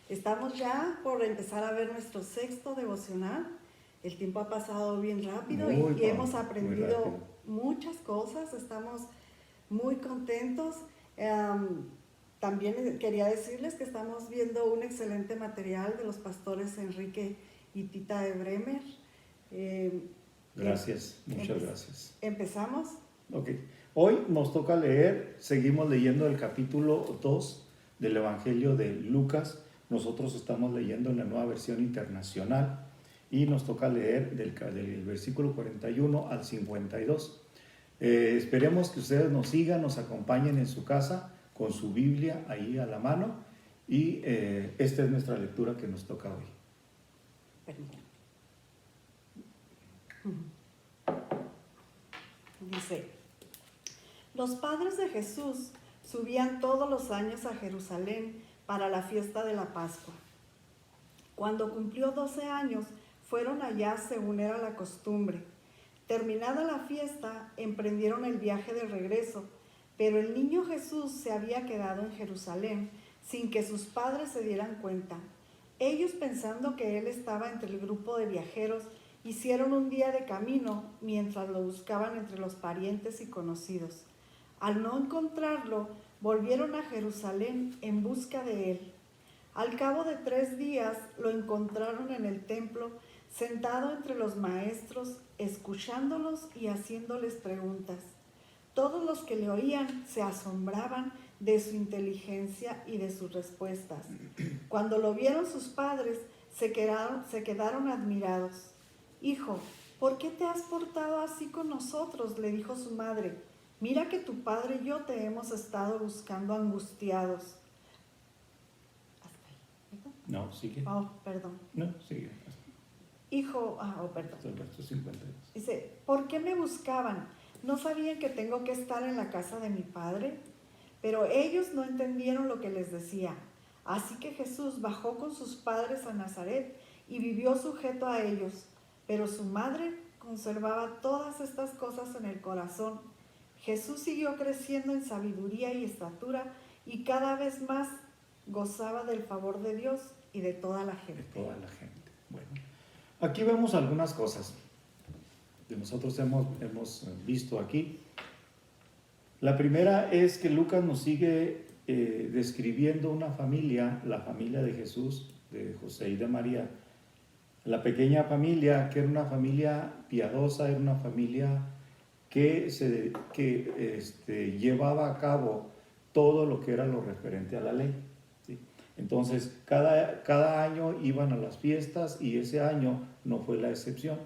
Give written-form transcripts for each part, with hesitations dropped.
Estamos ya por empezar a ver nuestro sexto devocional. El tiempo ha pasado bien rápido y hemos aprendido muchas cosas. Estamos muy contentos. También quería decirles que estamos viendo un excelente material de los pastores Enrique y Tita de Bremer. Gracias, muchas gracias. ¿Empezamos? Ok. Hoy nos toca leer, seguimos leyendo el capítulo 2 del Evangelio de Lucas. Nosotros estamos leyendo en la Nueva Versión Internacional y nos toca leer del versículo 41 al 52. Esperemos que ustedes nos sigan, nos acompañen en su casa con su Biblia ahí a la mano y esta es nuestra lectura que nos toca hoy. Permítanme. Dice: los padres de Jesús subían todos los años a Jerusalén para la fiesta de la Pascua. Cuando cumplió 12 años, fueron allá según era la costumbre. Terminada la fiesta, emprendieron el viaje de regreso, pero el niño Jesús se había quedado en Jerusalén sin que sus padres se dieran cuenta. Ellos, pensando que él estaba entre el grupo de viajeros, hicieron un día de camino mientras lo buscaban entre los parientes y conocidos. Al no encontrarlo, volvieron a Jerusalén en busca de él. Al cabo de 3 días lo encontraron en el templo, sentado entre los maestros, escuchándolos y haciéndoles preguntas. Todos los que le oían se asombraban de su inteligencia y de sus respuestas. Cuando lo vieron sus padres, se quedaron admirados. «Hijo, ¿por qué te has portado así con nosotros?», le dijo su madre. «Mira que tu padre y yo te hemos estado buscando angustiados». No, sigue. Oh, perdón. No, sigue. Hijo, perdón. Dice: «¿Por qué me buscaban? ¿No sabían que tengo que estar en la casa de mi padre?». Pero ellos no entendieron lo que les decía. Así que Jesús bajó con sus padres a Nazaret y vivió sujeto a ellos. Pero su madre conservaba todas estas cosas en el corazón. Jesús siguió creciendo en sabiduría y estatura y cada vez más gozaba del favor de Dios y de toda la gente. Bueno, aquí vemos algunas cosas que nosotros hemos visto aquí. La primera es que Lucas nos sigue describiendo una familia, la familia de Jesús, de José y de María. La pequeña familia, que era una familia piadosa, era una familia que llevaba a cabo todo lo que era lo referente a la ley. ¿Sí? Entonces, cada año iban a las fiestas y ese año no fue la excepción.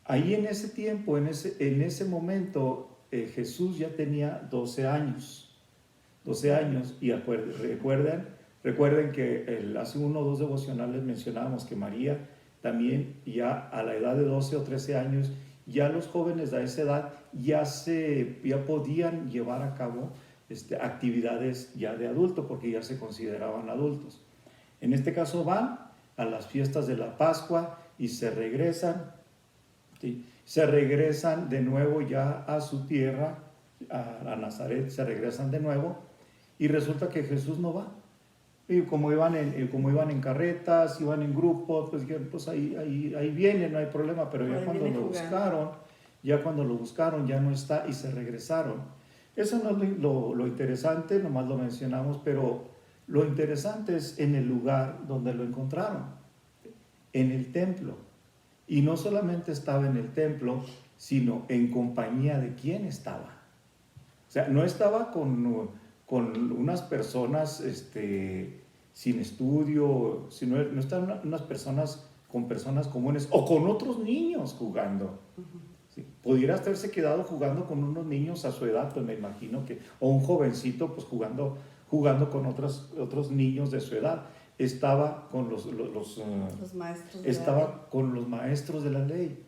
Ahí en ese tiempo, en ese momento, Jesús ya tenía 12 años. 12 años, y recuerden que hace 1 o 2 devocionales mencionábamos que María también ya a la edad de 12 o 13 años, ya los jóvenes de esa edad ya podían llevar a cabo actividades ya de adulto, porque ya se consideraban adultos. En este caso van a las fiestas de la Pascua y se regresan, ¿sí? Se regresan de nuevo ya a su tierra, a Nazaret, se regresan de nuevo y resulta que Jesús no va. Y como iban en carretas, iban en grupos, pues dijeron, pues ahí viene, no hay problema, pero ya cuando lo buscaron, ya no está y se regresaron. Eso no es lo interesante, nomás lo mencionamos, pero lo interesante es en el lugar donde lo encontraron, en el templo. Y no solamente estaba en el templo, sino en compañía de quién estaba. O sea, no estaba con unas personas sin estudio, sino no estaban unas personas con personas comunes o con otros niños jugando. ¿Sí? Pudiera haberse quedado jugando con unos niños a su edad, pues me imagino que, o un jovencito pues jugando con otros niños de su edad. Estaba con los maestros de la ley.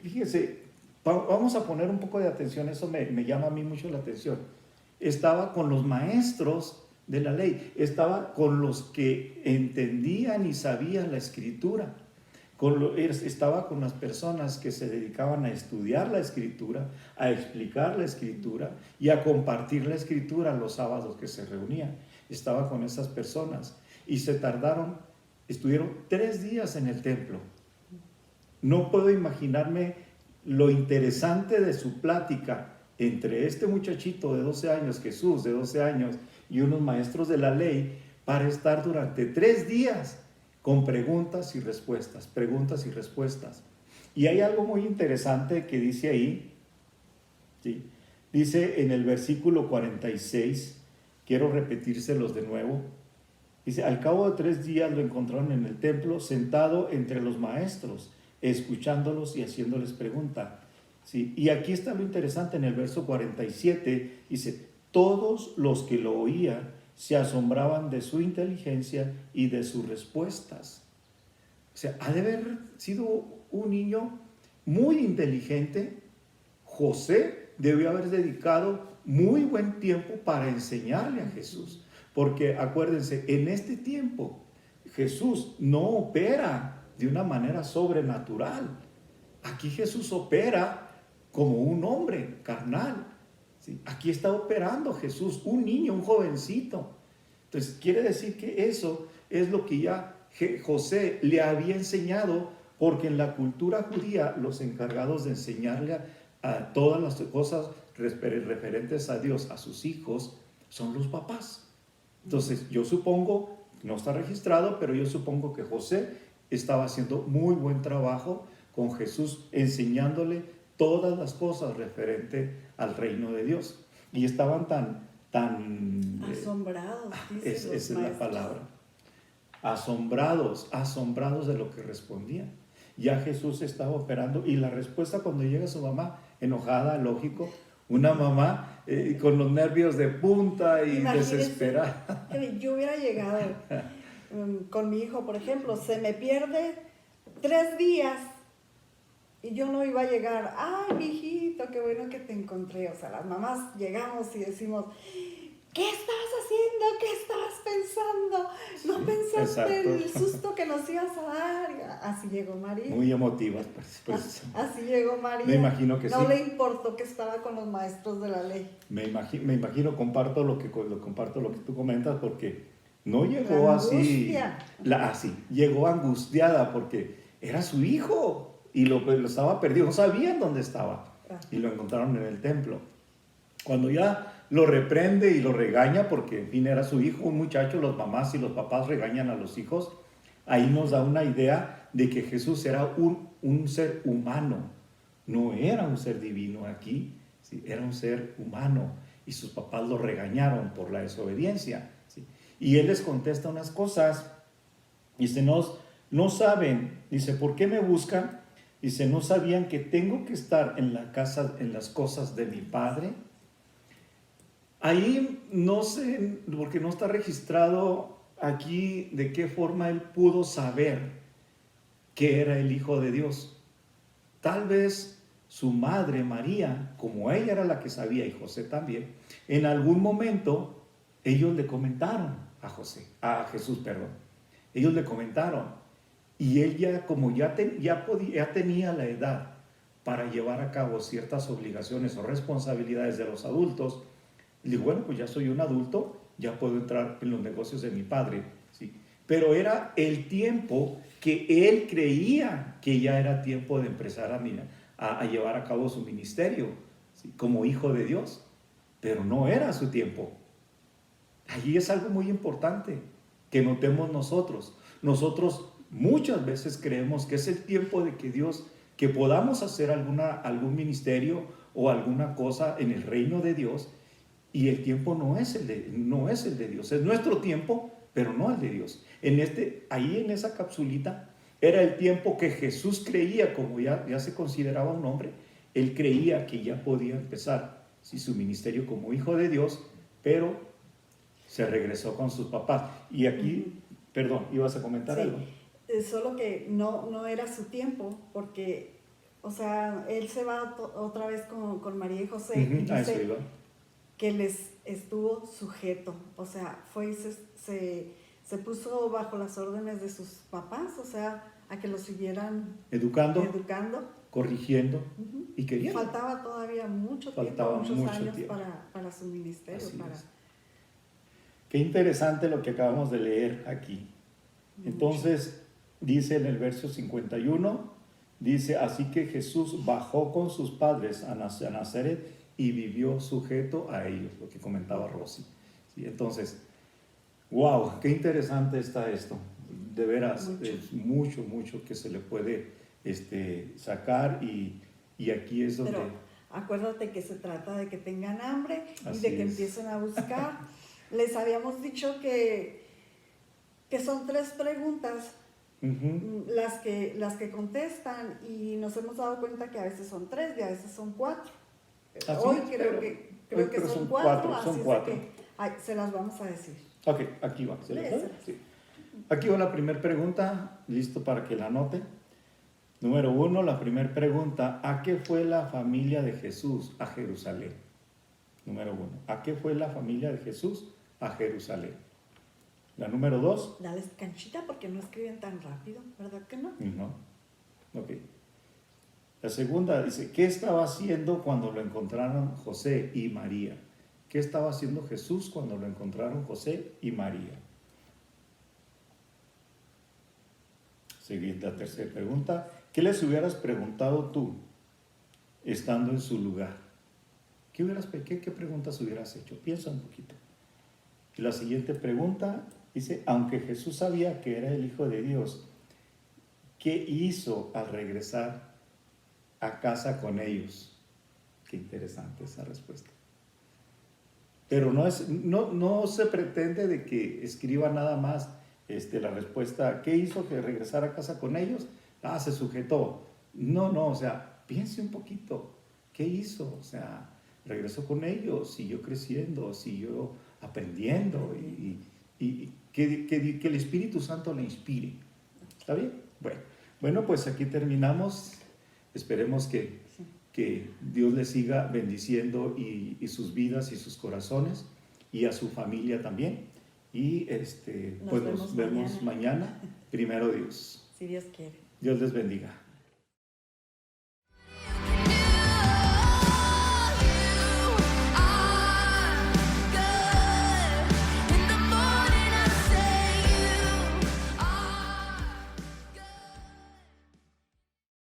Fíjese, vamos a poner un poco de atención, eso me llama a mí mucho la atención. Estaba con los maestros de la ley, estaba con los que entendían y sabían la escritura, estaba con las personas que se dedicaban a estudiar la escritura, a explicar la escritura y a compartir la escritura los sábados que se reunían. estaba con esas personas y estuvieron 3 días en el templo. No puedo imaginarme lo interesante de su plática entre este muchachito de 12 años, Jesús de 12 años, y unos maestros de la ley, para estar durante 3 días con preguntas y respuestas, preguntas y respuestas. Y hay algo muy interesante que dice ahí, ¿sí? Dice en el versículo 46, quiero repetírselos de nuevo, dice, al cabo de 3 días lo encontraron en el templo, sentado entre los maestros, escuchándolos y haciéndoles preguntas. ¿Sí? Y aquí está lo interesante en el verso 47, dice, todos los que lo oían se asombraban de su inteligencia y de sus respuestas. O sea, ha de haber sido un niño muy inteligente. José debió haber dedicado muy buen tiempo para enseñarle a Jesús. Porque acuérdense, en este tiempo Jesús no opera de una manera sobrenatural. Aquí Jesús opera como un hombre carnal. ¿Sí? Aquí está operando Jesús, un niño, un jovencito. Entonces quiere decir que eso es lo que ya José le había enseñado, porque en la cultura judía los encargados de enseñarle a todas las cosas referentes a Dios, a sus hijos, son los papás. Entonces yo supongo, no está registrado, pero yo supongo que José estaba haciendo muy buen trabajo con Jesús, enseñándole todas las cosas referente al reino de Dios. Y estaban tan asombrados, esa es la palabra. Asombrados de lo que respondían. Ya Jesús estaba operando, y la respuesta cuando llega su mamá, enojada, lógico, una mamá con los nervios de punta y desesperada. Yo hubiera llegado con mi hijo, por ejemplo, se me pierde 3 días y yo no iba a llegar. Ay, mijito, qué bueno que te encontré. O sea, las mamás llegamos y decimos, ¿qué estabas haciendo? ¿Qué estabas pensando? ¿No pensaste en el susto que nos ibas a dar? Así llegó María. Muy emotivas, pues. Así llegó María. Me imagino que no sí. le importó que estaba con los maestros de la ley. Me imagino, comparto lo que tú comentas, porque no llegó así, llegó angustiada porque era su hijo y lo estaba perdido, no sabían dónde estaba, y lo encontraron en el templo. Cuando ya lo reprende y lo regaña, porque en fin era su hijo, un muchacho, los mamás y los papás regañan a los hijos, ahí nos da una idea de que Jesús era un ser humano, no era un ser divino aquí, ¿sí? Era un ser humano, y sus papás lo regañaron por la desobediencia, ¿sí? Y él les contesta unas cosas, dice, no saben, dice, ¿por qué me buscan? Dice, ¿no sabían que tengo que estar en la casa, en las cosas de mi Padre? Ahí no sé, porque no está registrado aquí de qué forma él pudo saber que era el Hijo de Dios. Tal vez su madre María, como ella era la que sabía, y José también, en algún momento ellos le comentaron a Jesús, ellos le comentaron, y él ya, como ya tenía la edad para llevar a cabo ciertas obligaciones o responsabilidades de los adultos, le dijo, bueno, pues ya soy un adulto, ya puedo entrar en los negocios de mi padre, ¿sí? Pero era el tiempo que él creía que ya era tiempo de empezar a llevar a cabo su ministerio, ¿sí? Como hijo de Dios, pero no era su tiempo. Allí es algo muy importante que notemos nosotros. Nosotros muchas veces creemos que es el tiempo de que Dios, que podamos hacer algún ministerio o alguna cosa en el reino de Dios, y el tiempo no es el de Dios, es nuestro tiempo, pero no el de Dios. Ahí en esa capsulita era el tiempo que Jesús creía, como ya se consideraba un hombre, él creía que ya podía empezar su ministerio como hijo de Dios, pero se regresó con sus papás. Y aquí, perdón, ¿ibas a comentar algo? Solo que no era su tiempo, porque, o sea, él se va otra vez con María y José, y dice que les estuvo sujeto, o sea, fue y se puso bajo las órdenes de sus papás, o sea, a que lo siguieran educando, corrigiendo y queriendo. Faltaba todavía muchos años para su ministerio. Qué interesante lo que acabamos de leer aquí. Entonces, dice en el verso 51, dice, así que Jesús bajó con sus padres a Nazaret y vivió sujeto a ellos, lo que comentaba Rosy. ¿Sí? Entonces, wow, qué interesante está esto. De veras, es mucho que se le puede sacar y aquí es donde... Pero acuérdate que se trata de que tengan hambre y Así de que es. empiecen a buscar. Les habíamos dicho que son 3 preguntas las que contestan y nos hemos dado cuenta que a veces son 3 y a veces son 4. Hoy creo que son 4, así es de que se las vamos a decir. Ok, aquí va. ¿Se las doy? Sí. Aquí va la primera pregunta, listo para que la anote. Número 1, la primera pregunta, ¿a qué fue la familia de Jesús a Jerusalén? Número 1, ¿a qué fue la familia de Jesús a Jerusalén? La número 2. Dales canchita porque no escriben tan rápido, ¿verdad que no? No. Ok. La segunda dice, ¿qué estaba haciendo cuando lo encontraron José y María? ¿Qué estaba haciendo Jesús cuando lo encontraron José y María? Siguiente, la tercera pregunta, ¿qué les hubieras preguntado tú estando en su lugar? ¿Qué preguntas hubieras hecho? Piensa un poquito. Y la siguiente pregunta dice, aunque Jesús sabía que era el Hijo de Dios, ¿qué hizo al regresar a casa con ellos? Qué interesante esa respuesta. Pero no se pretende de que escriba nada más la respuesta, ¿qué hizo que regresara a casa con ellos? Se sujetó. No, o sea, piense un poquito, ¿qué hizo? O sea, regresó con ellos, siguió creciendo, siguió aprendiendo y que el Espíritu Santo le inspire. ¿Está bien? Bueno, pues aquí terminamos. Esperemos que Dios les siga bendiciendo y sus vidas y sus corazones y a su familia también. Y pues nos vemos mañana. Primero Dios. Si Dios quiere. Dios les bendiga.